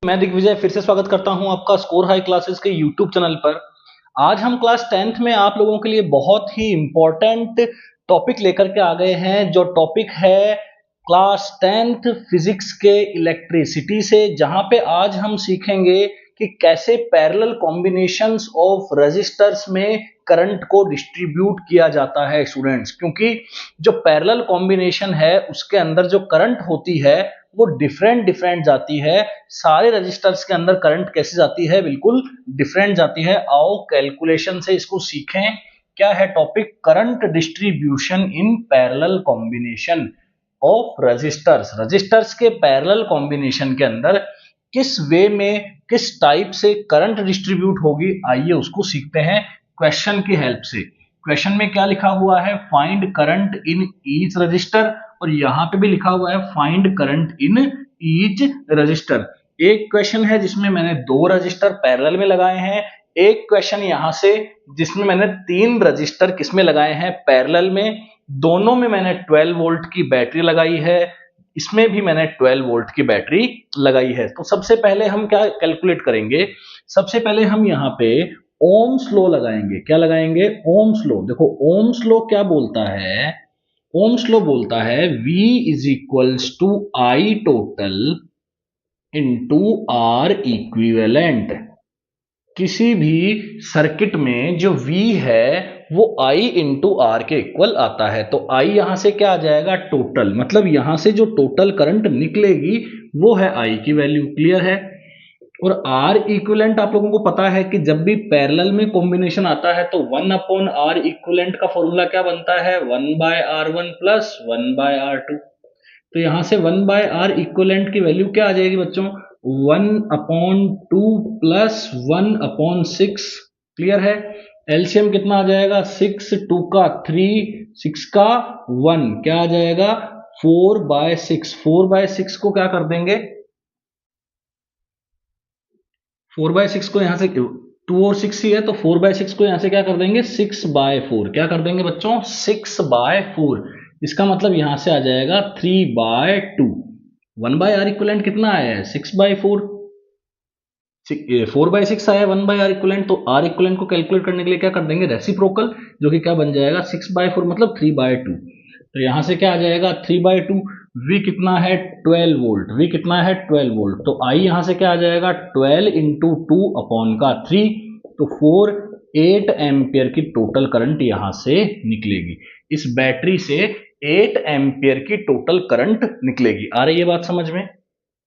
मैं दिग्विजय फिर से स्वागत करता हूं आपका स्कोर हाई क्लासेस के यूट्यूब चैनल पर। आज हम क्लास 10th में आप लोगों के लिए बहुत ही इंपॉर्टेंट टॉपिक लेकर के आ गए हैं, जो टॉपिक है क्लास 10th फिजिक्स के इलेक्ट्रिसिटी से, जहां पे आज हम सीखेंगे कि कैसे पैरेलल कॉम्बिनेशंस ऑफ रेजिस्टर्स में करंट को डिस्ट्रीब्यूट किया जाता है स्टूडेंट्स। क्योंकि जो पैरेलल कॉम्बिनेशन है उसके अंदर जो करंट होती है वो डिफरेंट जाती है। सारे रजिस्टर्स के अंदर करंट कैसे जाती है, बिल्कुल डिफरेंट जाती है। आओ कैलकुलेशन से इसको सीखें। क्या है topic? Current distribution in parallel combination of registers. Registers के पैरेलल कॉम्बिनेशन के अंदर किस वे में, किस टाइप से करंट डिस्ट्रीब्यूट होगी, आइए उसको सीखते हैं क्वेश्चन की हेल्प से। क्वेश्चन में क्या लिखा हुआ है? Find current in each resistor, और यहां पे भी लिखा हुआ है find current in each resistor. एक क्वेश्चन है जिसमें मैंने दो रजिस्टर पैरेलल में लगाए हैं, एक क्वेश्चन यहां से जिसमें मैंने तीन रजिस्टर किसमें लगाए हैं? पैरेलल में। दोनों में मैंने 12 वोल्ट की बैटरी लगाई है, इसमें भी मैंने 12 वोल्ट की बैटरी लगाई है। तो सबसे पहले हम क्या कैलकुलेट करेंगे? सबसे पहले हम यहाँ पे ओम्स लॉ लगाएंगे। क्या लगाएंगे? Ohm's law. देखो ओम्स लॉ क्या बोलता है? ओम्स लॉ बोलता है V is equals to I total into R equivalent. किसी भी सर्किट में जो V है वो I इंटू आर के इक्वल आता है। तो I यहां से क्या आ जाएगा? टोटल, मतलब यहां से जो टोटल करंट निकलेगी वो है I की वैल्यू। क्लियर है? और R इक्विवेलेंट आप लोगों को पता है कि जब भी पैरेलल में कॉम्बिनेशन आता है तो 1 अपॉन R इक्विवेलेंट का फॉर्मूला क्या बनता है? 1 bye R1 plus 1 bye R2। तो यहां से 1 बाय R इक्विवेलेंट की वैल्यू क्या आ जाएगी बच्चों? 1 अपॉन 2 प्लस 1 अपॉन 6। क्लियर है? एलसीएम कितना आ जाएगा? 6, 2 का 3, 6 का 1, क्या आ जाएगा? 4 बाय 6। 4 बाय 6 को क्या कर देंगे? 4 बाय 6 को यहां से 2 और 6 ही है, तो 4 बाय 6 को यहां से क्या कर देंगे? 6 बाय 4। क्या कर देंगे बच्चों? 6 बाय 4। इसका मतलब यहां से आ जाएगा 3 बाय 2। 1 बाय आर इक्विवेलेंट कितना आया है? 6 बाय 4। 4 बाय 6 आया 1 बाय आर इक्विवेलेंट। तो आर इक्विवेलेंट को कैलकुलेट करने के लिए क्या कर देंगे? रेसिप्रोकल, जो कि क्या बन जाएगा? 6 बाय 4 मतलब 3 बाय 2। तो यहां से क्या आ जाएगा? 3 बाय 2। V कितना है? 12 वोल्ट। V कितना है? 12 वोल्ट। तो I यहां से क्या आ जाएगा? 12 इंटू 2 अपॉन का 3, तो 8 एम्पियर की टोटल करंट यहां से निकलेगी। इस बैटरी से 8 एम्पियर की टोटल करंट निकलेगी। आ रही है बात समझ में?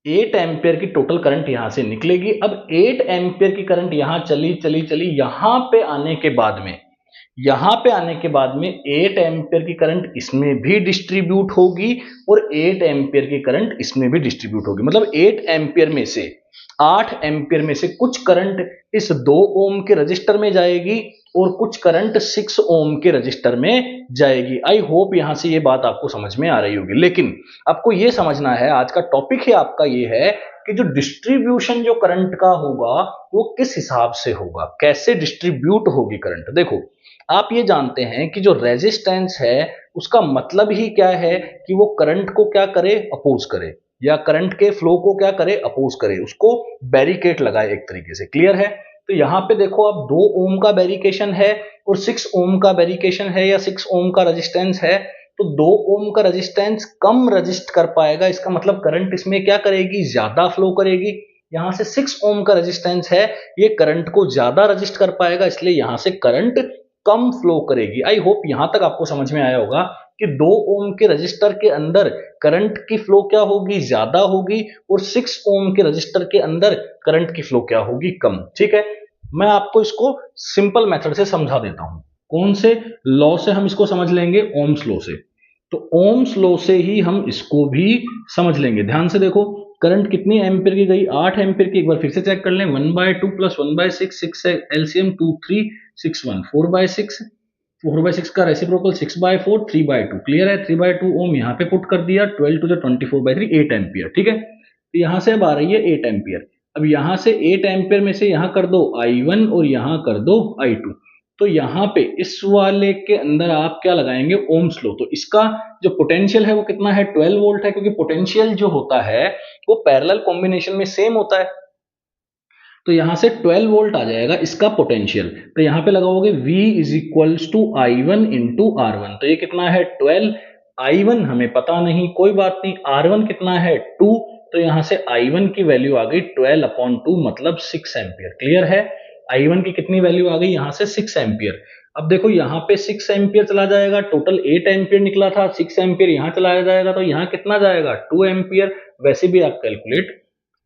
8 एम्पियर की टोटल करंट यहां से निकलेगी। अब 8 एम्पियर की करंट यहां चली यहां पे आने के बाद में 8 एम्पियर की करंट इसमें भी डिस्ट्रीब्यूट होगी और 8 एम्पियर की करंट इसमें भी डिस्ट्रीब्यूट होगी। मतलब 8 एम्पियर में से 8 एम्पियर में से कुछ करंट इस 2 ओम के रजिस्टर में जाएगी और कुछ करंट 6 ओम के रजिस्टर में जाएगी। आई होप यहां से ये बात आपको समझ में आ रही होगी। लेकिन आपको ये समझना है, आज का टॉपिक ही आपका ये है कि जो डिस्ट्रीब्यूशन जो करंट का होगा वो किस हिसाब से होगा, कैसे डिस्ट्रीब्यूट होगी करंट। देखो आप ये जानते हैं कि जो रेजिस्टेंस है उसका मतलब ही क्या है कि वो करंट को क्या करे? अपोज करे, या करंट के फ्लो को क्या करे? अपोज करे, उसको बैरिकेड लगाए एक तरीके से। क्लियर है? तो यहां पे देखो अब 2 ओम का बैरिकेशन है और 6 ओम का बैरिकेशन है, या 6 ओम का रेजिस्टेंस है। तो 2 ओम का रेजिस्टेंस कम रजिस्ट कर पाएगा, इसका मतलब करंट इसमें क्या करेगी? ज्यादा फ्लो करेगी। यहां से 6 ओम का रेजिस्टेंस है, ये करंट को ज्यादा रजिस्ट कर पाएगा, इसलिए यहां से करंट कम फ्लो करेगी। आई होप यहां तक आपको समझ में आया होगा कि 2 ओम के रजिस्टर के अंदर करंट की फ्लो क्या होगी? ज्यादा होगी, और 6 ओम के रजिस्टर के अंदर करंट की फ्लो क्या होगी? कम। ठीक है? मैं आपको इसको सिंपल मेथड से समझा देता हूं। कौन से लॉ से हम इसको समझ लेंगे? ओम्स लॉ से। तो ओम्स लॉ से ही हम इसको भी समझ लेंगे। ध्यान से देखो, करंट कितनी एम्पियर की गई? 8 एम्पियर की। एक बार फिर से चेक कर लें। 1 बाय 2 प्लस 1 बाय 6, 6 है एलसीएम 2, 3, 6, 1, 4 बाय 6। 4 बाय 6 का रेसिप्रोकल 6 बाय 4, 3 बाय 2। क्लियर है? 3 बाय 2 ओम यहाँ पे पुट कर दिया, 12 टू द 24 बाय 3, 8 एम्पियर। ठीक है? तो यहां से अब आ रही है 8 एम्पियर। अब यहां से 8 एम्पियर में से यहां कर दो I1 और यहां कर दो I2। तो यहां पे इस वाले के अंदर आप क्या लगाएंगे? Ohm's law. तो इसका जो पोटेंशियल है वो कितना है? 12 वोल्ट है, क्योंकि पोटेंशियल जो होता है वो पैरेलल कॉम्बिनेशन में सेम होता है। तो यहां से 12 वोल्ट आ जाएगा इसका पोटेंशियल। तो यहां पे लगाओगे V is equals to I1 into R1। तो ये कितना है 12, I1 हमें पता नहीं, कोई बात नहीं, R1 कितना है 2। तो यहां से I1 की वैल्यू आ गई 12/2 मतलब 6 एम्पियर। क्लियर है? I1 की कितनी वैल्यू आ गई यहां से 6 एम्पियर। अब देखो यहाँ पे 6 एम्पियर चला जाएगा, टोटल 8 एम्पियर निकला था, 6 एम्पियर यहाँ चलाया जाएगा तो यहाँ कितना जाएगा 2 एम्पियर। वैसे भी आप कैलकुलेट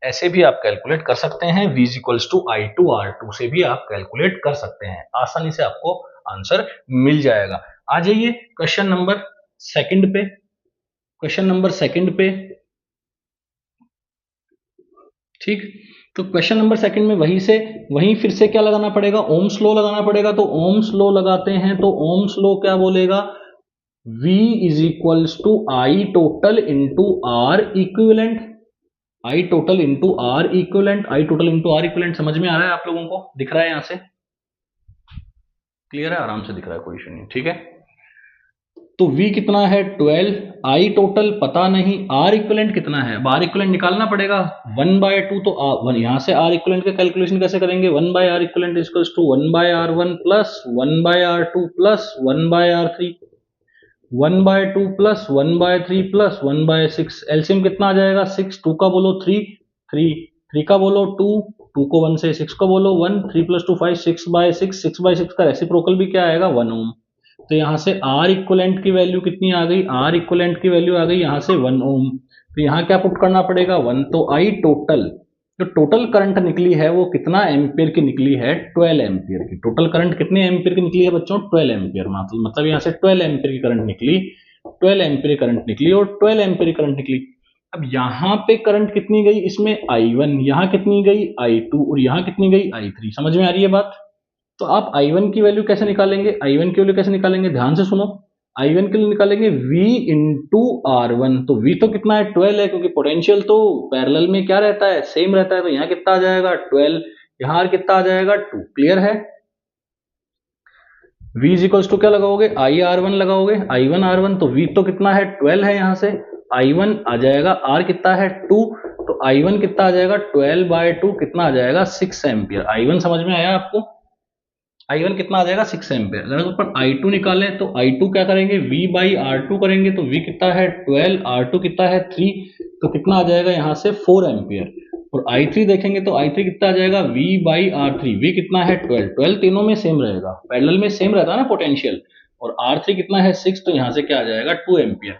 ऐसे भी आप कैलकुलेट कर सकते हैं, V इक्वल्स टू I2R2 से भी आप कैलकुलेट कर सकते हैं, आसानी से आपको आंसर मिल जाएगा। आ जाइए क्वेश्चन नंबर सेकंड पे। क्वेश्चन नंबर सेकंड पे, ठीक। तो क्वेश्चन नंबर सेकंड में वहीं फिर से क्या लगाना पड़ेगा, ओम्स लॉ लगाना पड़ेगा। तो ओम्स लॉ लगाते हैं तो ओम्स लॉ क्या बोलेगा, V is equals to I total into R equivalent. I total into R equivalent, I total into R equivalent समझ में आ रहा है आप लोगों को, दिख रहा है यहां से, क्लियर है, आराम से दिख रहा है, कोई इशू नहीं, ठीक है। तो V कितना है 12, आई टोटल पता नहीं, आर इक्विवेलेंट कितना है, अब आर इक्विवेलेंट निकालना पड़ेगा 1/2। तो यहां से आर इक्विवेलेंट का कैलकुलेशन कैसे करेंगे, 1/r equivalent equals to 1/r1 plus 1/r2 plus 1/r3, 1/2 plus 1/3 plus 1/6। LCM कितना आ जाएगा 6, 2 का बोलो 3, 3 का बोलो 2, 2 को 1 से, 6 को बोलो 1, 3 प्लस 2 5, 6/6, 6/6 का रेसिप्रोकल भी क्या आएगा 1 ओम। तो यहां से आर इक्विवेलेंट की वैल्यू कितनी आ गई, आर इक्विवेलेंट की वैल्यू आ गई यहां से 1 ओम। तो यहां क्या पुट करना पड़ेगा 1। तो आई टोटल, जो टोटल करंट निकली है वो कितना एम्पियर की निकली है, 12 एम्पियर की। टोटल करंट कितने एम्पियर की निकली है बच्चों, 12 एम्पियर। मतलब यहाँ से 12 एम्पियर की करंट निकली, 12 एम्पियर करंट निकली और 12 एम्पियर करंट निकली। अब यहाँ पे करंट कितनी गई, इसमें I1, यहाँ कितनी गई I2 और यहाँ कितनी गई I3। समझ में आ रही है बात? तो आप I1 की वैल्यू कैसे निकालेंगे, I1 की वैल्यू कैसे निकालेंगे, ध्यान से सुनो। I1 के लिए निकालेंगे V इंटू R1। तो V तो कितना है 12 है, क्योंकि पोटेंशियल तो पैरेलल में क्या रहता है, सेम रहता है। तो यहाँ कितना आ जाएगा 12, यहाँ कितना आ जाएगा 2। क्लियर है? V इक्वल्स टू क्या लगाओगे, IR1 लगाओगे, I1 R1। तो V तो कितना है 12 है, यहाँ से I1 आ जाएगा, R कितना है 2, तो I1 कितना आ जाएगा 12/2, कितना आ जाएगा 6 एम्पियर। I1 समझ में आया आपको, I1 कितना आ जाएगा 6 एम्पियर। अगर ऊपर I2 निकालें तो I2 क्या करेंगे, V/R2 करेंगे। तो V कितना है 12, R2 कितना है 3, तो कितना आ जाएगा यहाँ से 4 एम्पियर। और I3 देखेंगे तो I3 कितना आ जाएगा, V/R3। V कितना है 12, 12 तीनों में सेम रहेगा, पैरेलल में सेम रहता है ना पोटेंशियल। और R3 कितना है 6, तो यहाँ से क्या आ जाएगा 2 एम्पियर।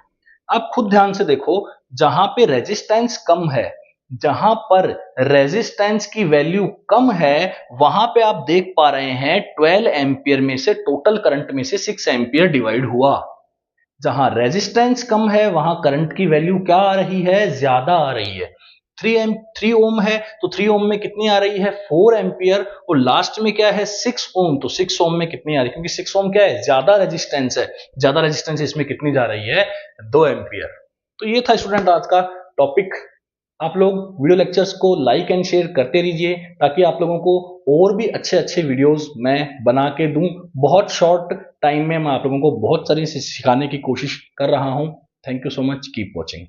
आप खुद ध्यान से देखो, जहां पे रेजिस्टेंस कम है, जहां पर रेजिस्टेंस की वैल्यू कम है, वहां पे आप देख पा रहे हैं 12 एम्पियर में से टोटल करंट में से 6 एम्पियर डिवाइड हुआ। जहां रेजिस्टेंस कम है वहां करंट की वैल्यू क्या आ रही है, ज्यादा आ रही है। 3 ओम है तो 3 ओम में कितनी आ रही है 4 एम्पियर। और लास्ट में क्या है 6 ओम, तो 6 ओम में कितनी आ रही है, क्योंकि 6 ओम क्या है, ज्यादा रेजिस्टेंस है, ज्यादा रेजिस्टेंस इसमें कितनी जा रही है 2 एम्पियर। तो ये था स्टूडेंट आज का टॉपिक। आप लोग वीडियो लेक्चर्स को लाइक एंड शेयर करते रहिए, ताकि आप लोगों को और भी अच्छे अच्छे वीडियोस मैं बना के दूं। बहुत शॉर्ट टाइम में मैं आप लोगों को बहुत सारी सिखाने की कोशिश कर रहा हूं। Thank you so much, keep watching.